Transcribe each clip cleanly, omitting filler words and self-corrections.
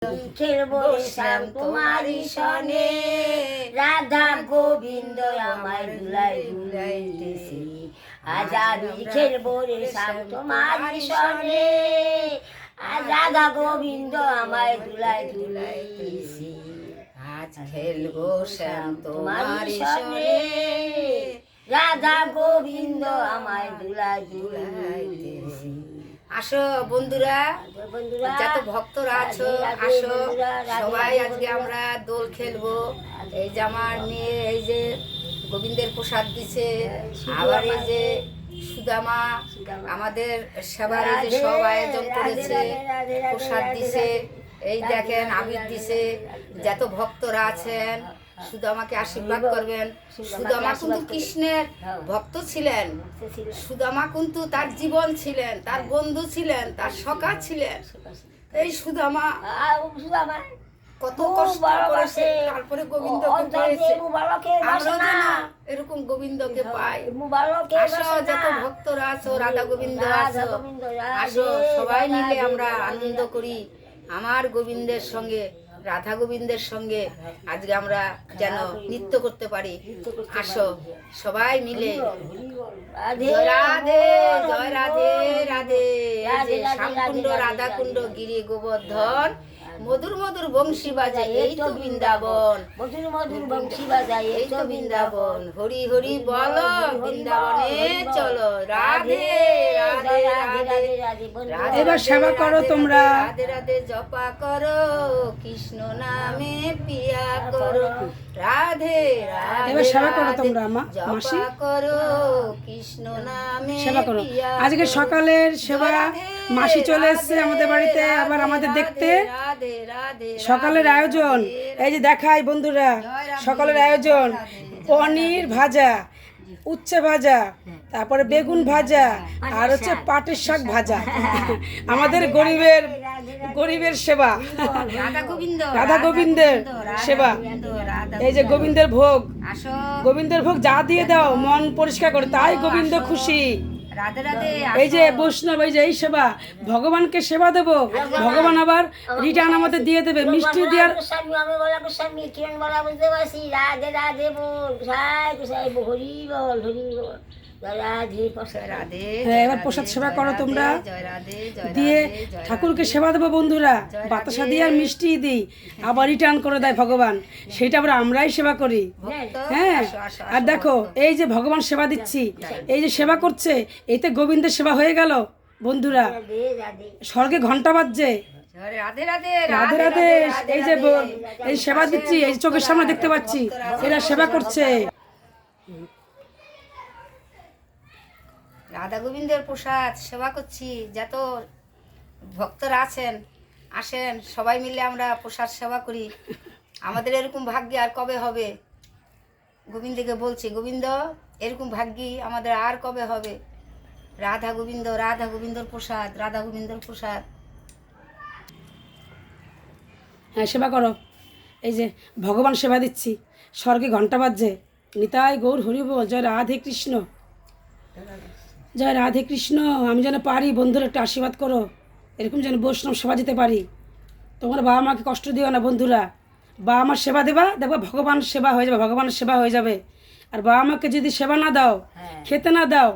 খেলবো শ্যাম তোমারি সনে, রাধা গোবিন্দ আমায় দুলাই দুলাইতেছি। আজ আমি খেলবো রে শ্যাম তোমারি সনে, আজ রাধা গোবিন্দ আমায় দুলাই দুলাইতেছি। আজ খেলবো শ্যাম তোমারি তোমারি সনে, সনে, রাধা গোবিন্দ আমায় দুলাই দুলাইতেছি। আসো বন্ধুরা, বন্ধুরা যত ভক্তরা আছো রাধে আসো, বন্ধুরা, রাধে সবাই রাধে আজকে বন্ধুরা। আমরা দোল খেলবো। এই যে আমার মেয়ে এই যে গোবিন্দের প্রসাদ দিছে, আবার এই যে সুদামা আমাদের সেবার এই যে সব আয়োজন করেছে, প্রসাদ দিছে। এই দেখেন আবির দিছে, যত ভক্তরা আছেন সুদামাকে আশীর্বাদ করবেন। সুদামা কিন্তু কৃষ্ণের ভক্ত ছিলেন, সুদামা কিন্তু তার জীবন ছিলেন, তার বন্ধু ছিলেন, তার সখা ছিলেন। এই সুদামা কত কষ্ট করেছে, তারপরে গোবিন্দকে পেয়েছে। আমরা যেন এরকম গোবিন্দকে পাই। আসো যত ভক্তরা আছো, রাধা গোবিন্দ আছো, আসো সবাই মিলে আমরা আনন্দ করি আমার গোবিন্দের সঙ্গে, রাধা গোবিন্দের সঙ্গে। আজকে আমরা যেন নৃত্য করতে পারি। আসো সবাই মিলে। জয় রাধে, জয় রাধে রাধে। এই যে শ্যামকুণ্ড, রাধাকুণ্ড, গিরি গোবর্ধন, মধুর মধুর বংশী বাজে এই তো বৃন্দাবন, মধুর মধুর বংশী বাজায় এই তো বৃন্দাবন। হরি হরি বলো, বৃন্দাবনে চলো। রাধে রাধে রাধে রাধে। এবার সেবা করো তোমরা। রাধে রাধে জপা করো, কৃষ্ণ নামে পিয়া করো। রাধে রাধে এবার সেবা করো তোমরা মাসি, জপা করো, কৃষ্ণ নামে সেবা করো। পিয়া আজকে করো। সকালের সেবা রাধে, মাসি চলে রাধে, এসেছে আমাদের বাড়িতে আবার আমাদের দেখতে। রাধে রাধে সকালের রাধে, আয়োজন রাধে, এই যে দেখাই বন্ধুরা, সকালের আয়োজন পনির ভাজা, উচ্ছে ভাজা, তারপরে বেগুন ভাজা, আর হচ্ছে পাটের শাক ভাজা। আমাদের গরিবের সেবা, রাধা গোবিন্দ, রাধা গোবিন্দের সেবা। এই যে গোবিন্দের ভোগ, আসো গোবিন্দের ভোগ যা দিয়ে দাও মন পরিষ্কার করে, তাই গোবিন্দ খুশি। রাধে রাধে। এই যে বৈষ্ণব, এই যে এই সেবা, ভগবানকে সেবা দেব, ভগবান আবার রিটার্ন আমাদের দিয়ে দেবে মিষ্টি দেওয়ার। গোস্বামী, আমি বলা গোস্বামী, কিরণ বলা বুঝতে পারছি। রাধে রাধে বল, সাই সাই হরি বল, হরি বল। রাধে রাধে। হ্যাঁ, এবার প্রসাদ সেবা করো তোমরা। জয় রাধে, জয় দিয়ে রাধে, জয় ঠাকুরকে সেবা দেবো বন্ধুরা, বাতাসা দিয়ে আর মিষ্টি দিই, আবার রিটার্ন করে দেয় ভগবান, সেটা আবার আমরাই সেবা করি। ভক্ত, হ্যাঁ, আসো, আসো, আর দেখো এই যে ভগবান সেবা দিচ্ছি, এই যে সেবা করছে, এতে গোবিন্দের সেবা হয়ে গেল বন্ধুরা। রাধে রাধে। স্বর্গে ঘন্টা বাজছে। জয় রাধে রাধে রাধে রাধে। এই যে এই সেবা দিচ্ছি, এই চোখের সামনে দেখতে পাচ্ছি, এরা সেবা করছে। রাধা গোবিন্দের প্রসাদ সেবা করছি। যত ভক্তরা আছেন আসেন, সবাই মিলে আমরা প্রসাদ সেবা করি। আমাদের এরকম ভাগ্যে আর কবে হবে? গোবিন্দকে বলছি, গোবিন্দ এরকম ভাগ্যি আমাদের আর কবে হবে? রাধা গোবিন্দ, রাধা গোবিন্দর প্রসাদ, রাধা গোবিন্দর প্রসাদ। হ্যাঁ, সেবা করো। এই যে ভগবান সেবা দিচ্ছি, স্বর্গে ঘন্টা বাজছে। নিতাই গৌর হরি বল। জয় রাধে কৃষ্ণ, জয় রাধে কৃষ্ণ। আমি যেন পারি বন্ধুরা, একটু আশীর্বাদ করো, এরকম যেন বৈষ্ণব সেবা দিতে পারি। তোমার বাবা মাকে কষ্ট দিও না বন্ধুরা। বাবা মার সেবা দেবা, দেখবা ভগবান সেবা হয়ে যাবে, ভগবানের সেবা হয়ে যাবে। আর বাবা মাকে যদি সেবা না দাও, খেতে না দাও,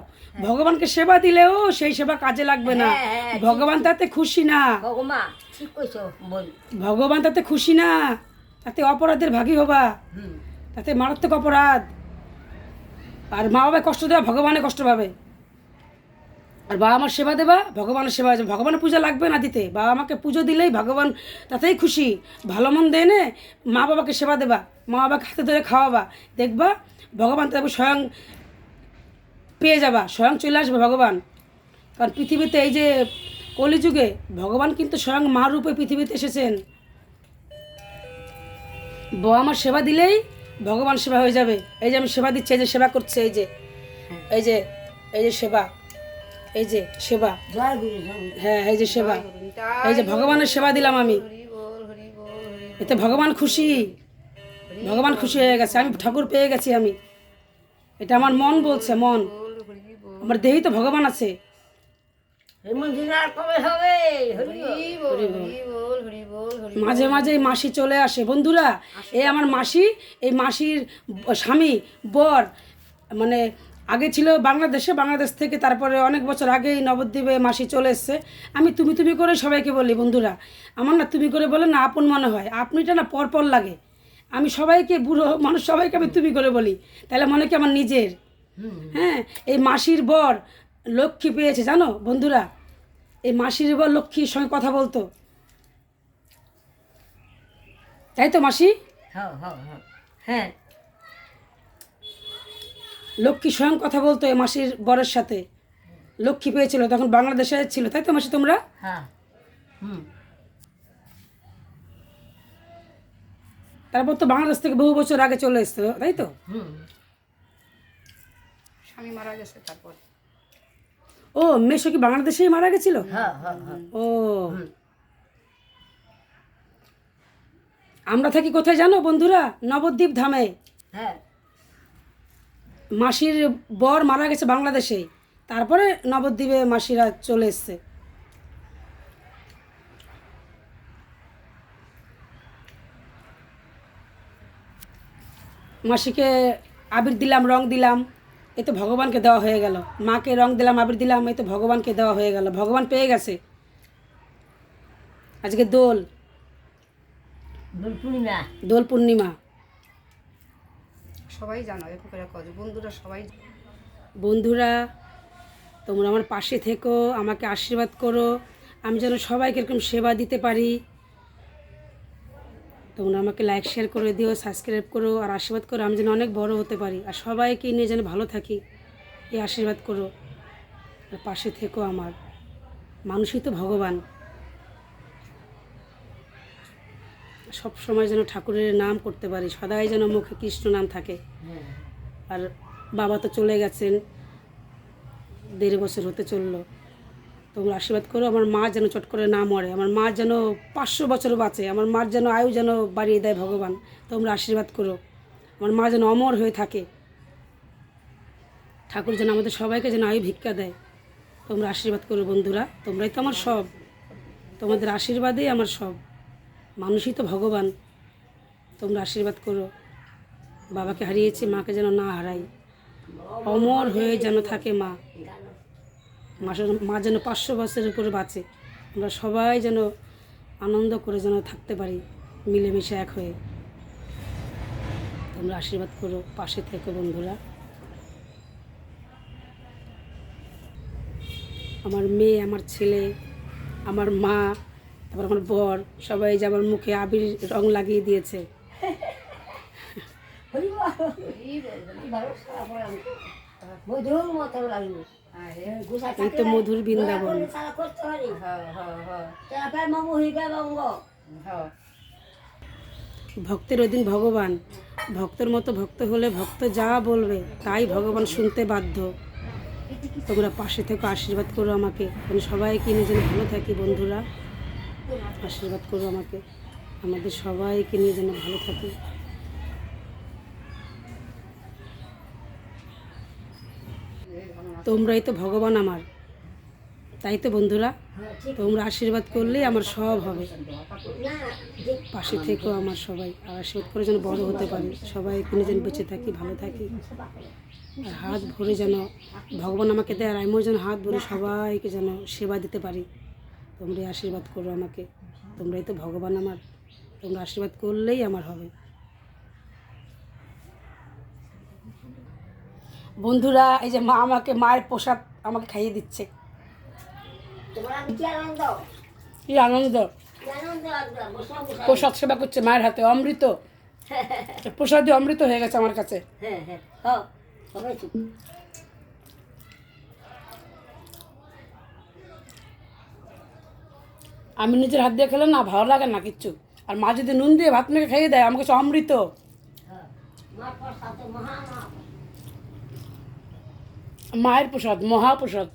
ভগবানকে সেবা দিলেও সেই সেবা কাজে লাগবে না। ভগবান তাতে খুশি না, ভগমা ঠিক কইছো বল। ভগবান তাতে খুশি না, তাতে অপরাধের ভাগী হবা, তাতে মারাত্মক অপরাধ। আর মা বাবা কষ্ট দেওয়া, ভগবানের কষ্ট পাবে। আর বাবা মার সেবা দেবা, ভগবানের সেবা হয়ে যাবে। ভগবানের পূজা লাগবে না দিতে, বাবা মাকে পুজো দিলেই ভগবান তাতেই খুশি। ভালো মন্দ এনে মা বাবাকে সেবা দেবা, মা বাবাকে হাতে ধরে খাওয়াবা, দেখবা ভগবান তাকে স্বয়ং পেয়ে যাবা, স্বয়ং চলে আসবে ভগবান। কারণ পৃথিবীতে এই যে কলিযুগে ভগবান কিন্তু স্বয়ং মা রূপে পৃথিবীতে এসেছেন। বাবা মার সেবা দিলেই ভগবান সেবা হয়ে যাবে। এই যে আমি সেবা দিচ্ছি, এই যে সেবা করছে, এই যে এই যে এই যে সেবা, এই যে সেবা, জয় গুরু জয়। হ্যাঁ এই যে সেবা, এই যে ভগবানের সেবা দিলাম আমি, এতে ভগবান খুশি, ভগবান খুশি হয়ে গেছে। আমি ঠাকুর পেয়ে গেছি আমি, এটা আমার মন বলছে, মন, আমার দেহেই তো ভগবান আছে। এই মন্দির আর কবে হবে? হরি বল। হরি বল, হরি বল, হরি বল, হরি বল। মাঝে মাঝে এই মাসি চলে আসে বন্ধুরা। এই আমার মাসি, এই মাসির স্বামী বর মানে আগে ছিল বাংলাদেশে, বাংলাদেশ থেকে তারপরে অনেক বছর আগেই নবদ্বীপে মাসি চলে এসছে। আমি তুমি তুমি করে সবাইকে বলি বন্ধুরা, আমার না তুমি করে বলে না আপন মনে হয়, আপনিটা না পর লাগে। আমি সবাইকে বুড়ো মানুষ সবাইকে আমি তুমি করে বলি, তাহলে মনে কি আমার নিজের। হ্যাঁ, এই মাসির বর লক্ষ্মী পেয়েছে জানো বন্ধুরা, এই মাসির বর লক্ষ্মীর সঙ্গে কথা বলতো, তাই তো মাসি? হ্যাঁ হ্যাঁ হ্যাঁ হ্যাঁ লক্ষ্মী স্বয়ং কথা বলতো এই মাসির বরের সাথে, লক্ষ্মী পেয়েছিল তখন বাংলাদেশে ছিল, তাই তো মাসি তোমরা? হ্যাঁ হুম তারপর তো বাংলাদেশ থেকে বহু বছর আগে চলে এসছো, তাই তো? হুম স্বামী মারা গেছে তারপর। ও মেশো কি বাংলাদেশেই মারা গেছিল? হ্যাঁ হ্যাঁ হ্যাঁ ও আমরা থাকি কোথায় জানো বন্ধুরা? নবদ্বীপ ধামে। হ্যাঁ মাসির বর মারা গেছে বাংলাদেশে, তারপরে নবদ্বীপে মাসিরা চলে এসছে। মাসিকে আবির দিলাম, রং দিলাম, এ তো ভগবানকে দেওয়া হয়ে গেল। মাকে রং দিলাম, আবির দিলাম, এই তো ভগবানকে দেওয়া হয়ে গেল, ভগবান পেয়ে গেছে। আজকে দোল, দোল পূর্ণিমা। দোল পূর্ণিমা। সবাই জানো এ করে কজ বন্ধুরা সবাই। বন্ধুরা তোমরা আমার পাশে থেকো, আমাকে আশীর্বাদ করো, আমি যেন সবাইকে এরকম সেবা দিতে পারি। তোমরা আমাকে লাইক শেয়ার করে দিও, সাবস্ক্রাইব করো আর আশীর্বাদ করো, আমি যেন অনেক বড় হতে পারি আর সবাইকে নিয়ে যেন ভালো থাকি, এই আশীর্বাদ করো আর পাশে থেকো আমার। মানুষই তো ভগবান। সব সময় যেন ঠাকুরের নাম করতে পারি, সদাই যেন মুখে কৃষ্ণ নাম থাকে। আর বাবা তো চলে গেছেন, 1.5 বছর হতে চললো। তোমরা আশীর্বাদ করো আমার মা যেন চট করে না মরে, আমার মা যেন 500 বছর বাঁচে, আমার মার যেন আয়ু যেন বাড়িয়ে দেয় ভগবান। তোমরা আশীর্বাদ করো আমার মা যেন অমর হয়ে থাকে, ঠাকুর যেন আমাদের সবাইকে যেন আয়ু ভিক্ষা দেয়। তোমরা আশীর্বাদ করো বন্ধুরা, তোমরাই তো আমার সব, তোমাদের আশীর্বাদেই আমার সব। মানুষই তো ভগবান। তোমরা আশীর্বাদ করো, বাবাকে হারিয়েছি, মাকে যেন না হারাই, অমর হয়ে যেন থাকে মা। মা যেন 500 বছরের উপরে বাঁচে, আমরা সবাই যেন আনন্দ করে যেন থাকতে পারি, মিলেমিশে এক হয়ে। তোমরা আশীর্বাদ করো, পাশে থেকো বন্ধুরা। আমার মেয়ে, আমার ছেলে, আমার মা, তারপর আমার বর, সবাই যে আমার মুখে আবির রং লাগিয়ে দিয়েছে। হরি বল। ভালো সারা পড়া মধুর মতো লাগলো। এই তো মধুর বৃন্দাবন। সারা করতে পারি। হ্যাঁ হ্যাঁ হ্যাঁ তারা প্রায় মামু হইবে বাবু। হ্যাঁ। ভক্তের ওদিন ভগবান, ভক্তর মতো ভক্ত হলে ভক্ত যা বলবে তাই ভগবান শুনতে বাধ্য। তোমরা পাশে থেকে আশীর্বাদ করো আমাকে, আমি সবাইকে নিয়ে যেন ভালো থাকি বন্ধুরা। আশীর্বাদ করো আমাকে, আমাদের সবাইকে নিয়ে যেন ভালো থাকি। তোমরাই তো ভগবান আমার, তাই তো বন্ধুরা? তোমরা আশীর্বাদ করলেই আমার সব হবে। পাশে থেকেও আমার সবাই, আর আশীর্বাদ করে যেন বড় হতে পারি, সবাইকে নিয়ে যেন বেঁচে থাকি, ভালো থাকি। আর হাত ভরে যেন ভগবান আমাকে দেয়, আর আমিও যেন হাত ভরে সবাইকে যেন সেবা দিতে পারি। তোমরাই আশীর্বাদ করো আমাকে, তোমরাই তো ভগবান আমার, তোমরা আশীর্বাদ করলেই আমার হবে। বন্ধুরা এই যে মা আমাকে মায়ের প্রসাদ আমাকে খাইয়ে দিচ্ছে, তোমরা কি আনন্দ? কি আনন্দ! কি আনন্দ একদম বসা বসা। প্রসাদ সেবা করছে মায়ের হাতে, অমৃত প্রসাদই অমৃত হয়ে গেছে আমার কাছে। হ্যাঁ হ্যাঁ হ্যাঁ সবাই চুপ। আমি নিজের হাত দিয়ে খেলে না ভালো লাগে না কিচ্ছু, আর মা যদি নুন দিয়ে ভাত মেখে খাইয়ে দেয় আমাকে অমৃত। হ্যাঁ মার প্রসাদ মহা মা। মায়ের প্রসাদ, মহাপ্রসাদ।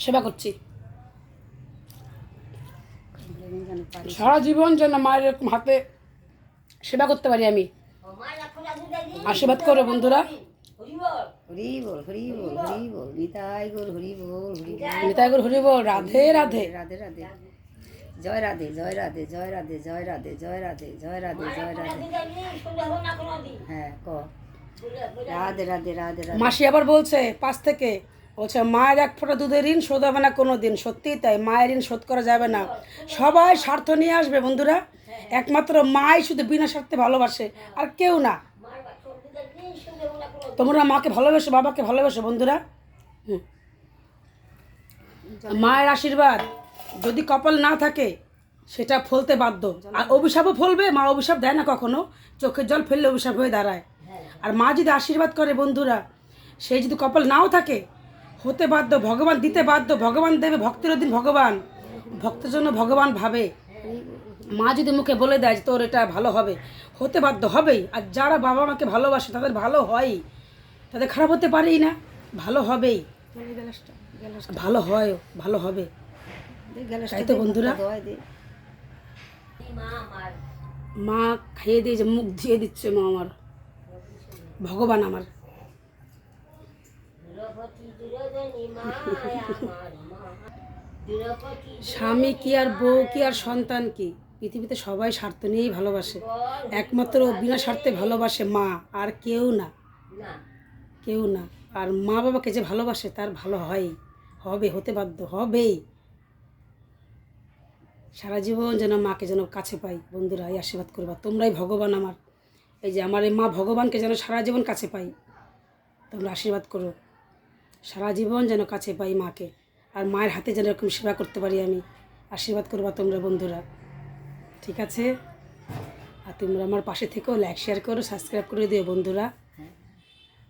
সেবা করছি সারা জীবন, যেন মায়ের এরকম হাতে সেবা করতে পারি আমি। মায়ের ফুলা দুধ দিয়ে। আশীর্বাদ করো বন্ধুরা। হরি বল। হরি বল হরি বল হরি বল নিতাই গোল হরি বল হরি বল নিতাই গৌর হরি বল। রাধে রাধে। রাধে রাধে জয় রাধে জয় রাধে জয় রাধে জয় রাধে জয় রাধে জয় রাধে জয় রাধে। হ্যাঁ ক রাধে রাধে রাধে রাধে। মাসি আবার বলছে পাশ থেকে, বলছে মায়ের এক ফোঁটা দুধের ঋণ শোধ হবে না কোনো দিন। সত্যিই তাই, মায়ের ঋণ শোধ করা যাবে না। সবাই স্বার্থ নিয়ে আসবে বন্ধুরা, একমাত্র মাই শুধু বিনা স্বার্থে ভালোবাসে, আর কেউ না। তোমরা মাকে ভালোবেসো, বাবাকে ভালোবেসো বন্ধুরা। মায়ের আশীর্বাদ যদি কপাল না থাকে সেটা ফলতে বাধ্য, আর অভিশাপও ফলবে। মা অভিশাপ দেয় না কখনো, চোখের জল ফেললে অভিশাপ হয়ে দাঁড়ায়। আর মা যদি আশীর্বাদ করে বন্ধুরা, সেই যদি কপাল নাও থাকে হতে বাধ্য, ভগবান দিতে বাধ্য, ভগবান দেবে। ভক্তের দিন ভগবান, ভক্তের জন্য ভগবান ভাবে। মা যদি মুখে বলে দেয় যে তোর এটা ভালো হবে, হতে বাধ্য হবেই। আর যারা বাবা মাকে ভালোবাসে তাদের ভালো হয়ই, তাদের খারাপ হতে পারেই না, ভালো হবেই, ভালো হয়, ভালো হবে। তাই তো বন্ধুরা, মা খাইয়ে দিয়ে যে মুখ ধুয়ে দিচ্ছে মা আমার, ভগবান আমার। স্বামী কি আর বউ কি আর সন্তান কি, পৃথিবীতে সবাই স্বার্থ নিয়েই ভালোবাসে। একমাত্র বিনা স্বার্থে ভালোবাসে মা, আর কেউ না, কেউ না। আর মা বাবাকে যে ভালোবাসে তার ভালো হয়ই, হবে, হতে বাধ্য হবেই। সারা জীবন যেন মাকে যেন কাছে পাই বন্ধুরা, এই আশীর্বাদ করবা। তোমরাই ভগবান আমার, এই যে আমার এই মা ভগবানকে যেন সারা জীবন কাছে পাই, তোমরা আশীর্বাদ করো। সারা জীবন যেন কাছে পাই মাকে, আর মায়ের হাতে যেন এরকম সেবা করতে পারি আমি। আশীর্বাদ করবা তোমরা বন্ধুরা, ঠিক আছে? আর তোমরা আমার পাশে থেকেও লাইক শেয়ার করো, সাবস্ক্রাইব করে দিও বন্ধুরা।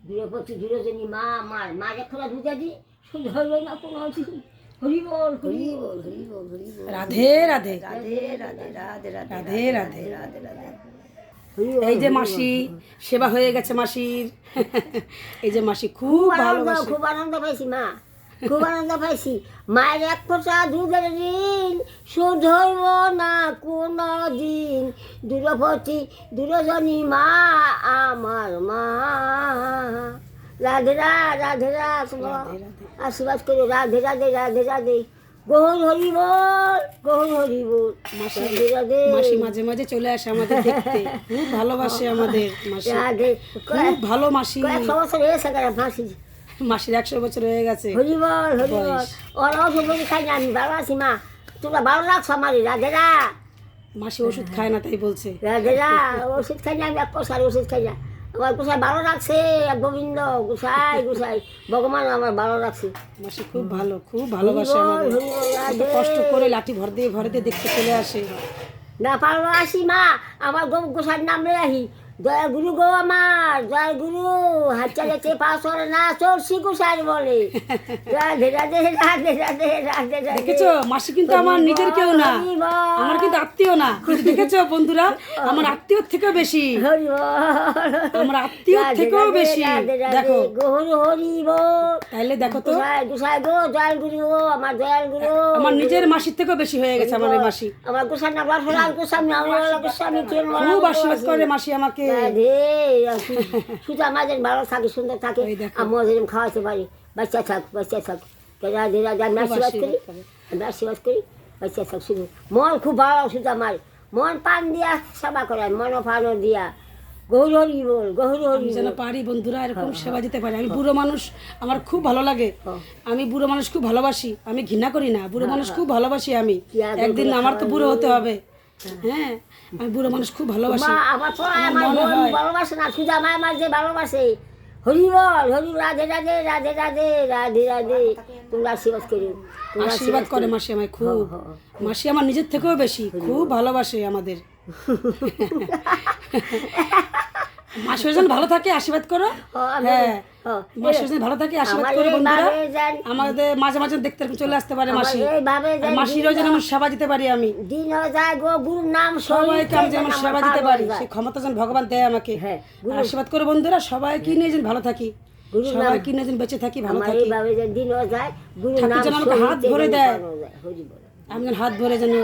দূরপতি দূরজনী মা আমার, মা যখন দুধে দিই শুধু হইল না কোনো হরি বল হরি বল হরি বল হরি বল। রাধে রাধে রাধে রাধে রাধে রাধে রাধে রাধে। রাধে রাধে। এই যে মাসি সেবা হয়ে গেছে মাসির, এই যে মাসি খুব ভালোবাসে। খুব আনন্দ পাইছি মা, খুব আনন্দ পাইছি। মায়ের এক ফোঁটা দুধের ঋণ শোধ হইব না কোনো দিন। দূরপতি দূরজনী মা আমার মা। রাধে রাধে রাধে, আশীর্বাদ করো। রাধে রাধে রাধে রাধে। গৌর হরি বল, গৌর হরি বল। রাধে রাধে। মাসি মাঝে মাঝে চলে আসে আমাদের দেখতে, খুব ভালোবাসে আমাদের মাসি, রাধে। খুব ভালো মাসি। কয়েক বছর হয়েছে কেন ফাঁসি। মাসির 100 বছর হয়ে গেছে। হরি বল হরি বল। বয়স। ওর ওষুধ খাই না, আমি ভালো আছি মা, তোমরা ভালো লাগছো আমার। রাধেরা মাসি ওষুধ খায় না তাই বলছে। রাধেরা, ওষুধ খাই না আমি, এক কষার ওষুধ খাই না। আমার গোসাই ভালো রাখছে, গোবিন্দ গোসাই গোসাই ভগবান আমার ভালো রাখছে। মাসি খুব ভালো, খুব ভালোবাসে আমাদের। কত কষ্ট করে লাঠি ভর দিয়ে দেখতে চলে আসে। না পারলো আসি মা, আমার গোসাইয়ের নাম রাখি জয় গুরু গো আমার, জয় গুরু। হাত চালাচ্ছে পাশর না চলছি গোসাই বলে। রাধে রাধে রাধে রাধে রাধে রাধে। দেখেছো মাসি কিন্তু আমার নিজের কেউ না, আমার কিন্তু আত্মীয় না, কিন্তু দেখেছো বন্ধুরা, আমার আত্মীয়র থেকেও বেশি, হরি বল। আমার আত্মীয়র থেকেও বেশি। দেখো গৌর হরি বল। তাইলে দেখো তো, গোসাই গোসাই গো, জয় গুরু গো আমার, জয় গুরু। আমার নিজের মাসির থেকেও বেশি হয়ে গেছে আমার এই মাসি। আমার গোসাই না বাসরাল গোস্বামী, আমার গোস্বামী কেন খুব আশীর্বাদ করে মাসি আমাকে। রাধে শুধু আমাদের ভালো থাকে, সুন্দর থাকে, ওই দেখো। আমি ওদের খাওয়াতে পারি। বাচ্চা থাক, বাচ্চা থাক। রাধে রাধে। আমি আশীর্বাদ করি, আমি আশীর্বাদ করি, বাচ্চা থাক। শুধু মন খুব ভালো, শুধু আমার মন পান দিয়া সেবা করায়, মন পানও দিয়া। গৌর হরি বল, গৌর হরি যেন পারি বন্ধুরা এরকম সেবা দিতে পারি। আমি বুড়ো মানুষ, আমার খুব ভালো লাগে। আমি বুড়ো মানুষ খুব ভালোবাসি, আমি ঘৃণা করি না, বুড়ো মানুষ খুব ভালোবাসি আমি। একদিন আমার তো বুড়ো হতে হবে। হ্যাঁ, আমি বুড়ো মানুষ খুব ভালোবাসি। মা আমার পড়ায় আমার বোন ভালোবাসে না, শুধু আমার আমার যে ভালোবাসে। হরি বল হরি। রাধে রাধে রাধে রাধে রাধে রাধে। তোমরা আশীর্বাদ করি, তোমরা আশীর্বাদ করে মাসি আমায় খুব। মাসি আমার নিজের থেকেও বেশি খুব ভালোবাসে আমাদের। মাসি যেন ভালো থাকে, আশীর্বাদ করো। হ্যাঁ, মাসি যেন ভালো থাকে, আশীর্বাদ করো বন্ধুরা। আমাদের মাঝে মাঝে দেখতে চলে আসতে পারে মাসি, আর মাসিরও যেন আমার সেবা দিতে পারি আমি। দিন যায় গো, গুরুর নাম সবাইকে আমি যেন সেবা দিতে পারি, সেই ক্ষমতা যেন ভগবান দেয় আমাকে। আশীর্বাদ করো বন্ধুরা, সবাইকে নিয়ে যেন ভালো থাকি, সবাইকে নিয়ে যেন বেঁচে থাকি, ভালো থাকি। এইভাবে যে দিন যায়, গুরুর নাম যেন আমাকে হাত ভরে দেয়, হরি বল। আমি যেন হাত ভরে যেন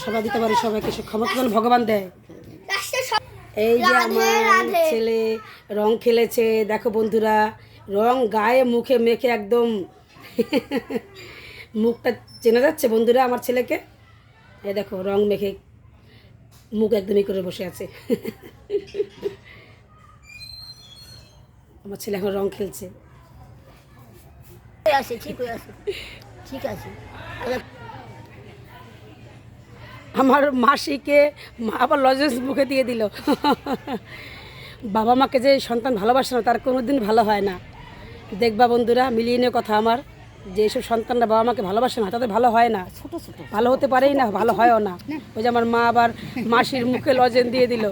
সেবা দিতে পারি সবাইকে, সে ক্ষমতা যেন ভগবান দেয়। এই যে আমার ছেলে রং খেলেছে, দেখো বন্ধুরা, রং গায়ে মুখে মেখে একদম মুখটা চেনা যাচ্ছে বন্ধুরা আমার ছেলেকে। এই দেখো রং মেখে মুখ একদমই করে বসে আছে। আমার ছেলে এখন রং খেলছে। আছে ঠিক হয়ে আছে, ঠিক আছে। আমার মাসিকে মা আবার লজেন্স মুখে দিয়ে দিল। বাবা মাকে যে সন্তান ভালোবাসে না তার কোনোদিন ভালো হয় না। দেখবা বন্ধুরা, মিলিয়ে নিয়ে কথা আমার, যে এইসব সন্তানরা বাবা মাকে ভালোবাসে না তাদের ভালো হয় না, ছোট ছোট ভালো হতে পারেই না, ভালো হয়ও না। ওই যে আমার মা আবার মাসির মুখে লজেন্স দিয়ে দিল।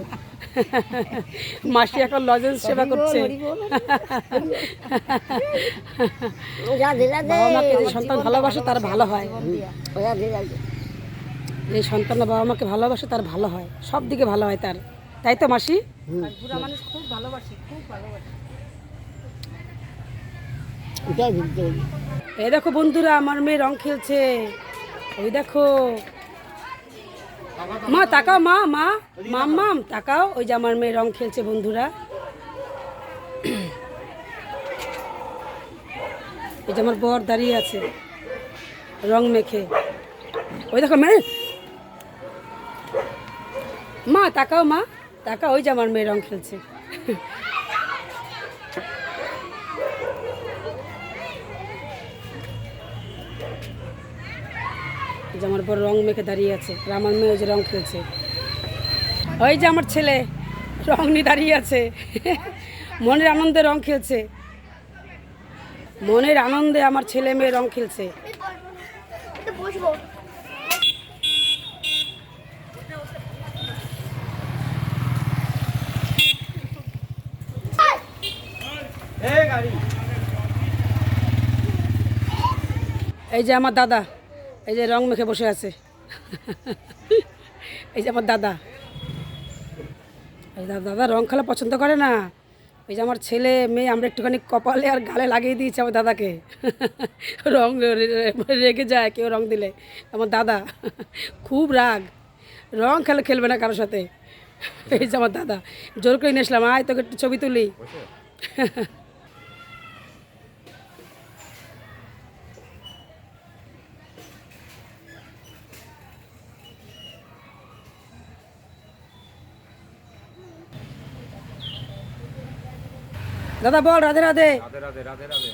মাসি এখন লজেন্স সেবা করছে। রাধে রাধে। বাবা মাকে যে সন্তান ভালোবাসে তার ভালো হয়। রাধে রাধে। যে সন্তানরা বাবা মাকে ভালোবাসে তার ভালো হয়, সব দিকে ভালো হয় তার, তাই তো মাসি? বুড়া মানুষ খুব ভালোবাসে, খুব ভালোবাসে। জয় ভীম, জয় ভীম। এই দেখো বন্ধুরা, আমার মেয়ে রং খেলছে। ওই দেখো মা, তাকাও মা, মা মাম তাকাও, ওই যে আমার মেয়ে রং খেলছে বন্ধুরা। এই যে আমার বর দাঁড়িয়ে আছে রং মেখে। ওই দেখো মেয়ে, মা তাকাও, মা তাকাও, ওই যে আমার মেয়ে রং খেলছে। যে আমার বড় রং মেখে দাঁড়িয়ে আছে, আর আমার মেয়ে ওই যে রং খেলছে। ওই যে আমার ছেলে রং নিয়ে দাঁড়িয়ে আছে। মনের আনন্দে রং খেলছে, মনের আনন্দে আমার ছেলে মেয়ে রং খেলছে। এই যে আমার দাদা, এই যে রং মেখে বসে আছে। এই যে আমার দাদা, এই দাদা রং খেলা পছন্দ করে না। এই যে আমার ছেলে মেয়ে আমরা একটুখানি কপালে আর গালে লাগিয়ে দিয়েছি আমার দাদাকে। রং রেগে যায় কেউ রং দিলে। আমার দাদা খুব রাগ, রং খেলে খেলবে না কারোর সাথে। এই যে আমার দাদা, জোর করে নিয়ে আসলাম, আয় তোকে একটু ছবি তুলি। দাদা বল রাধে রাধে। রাধে রাধে রাধে রাধে।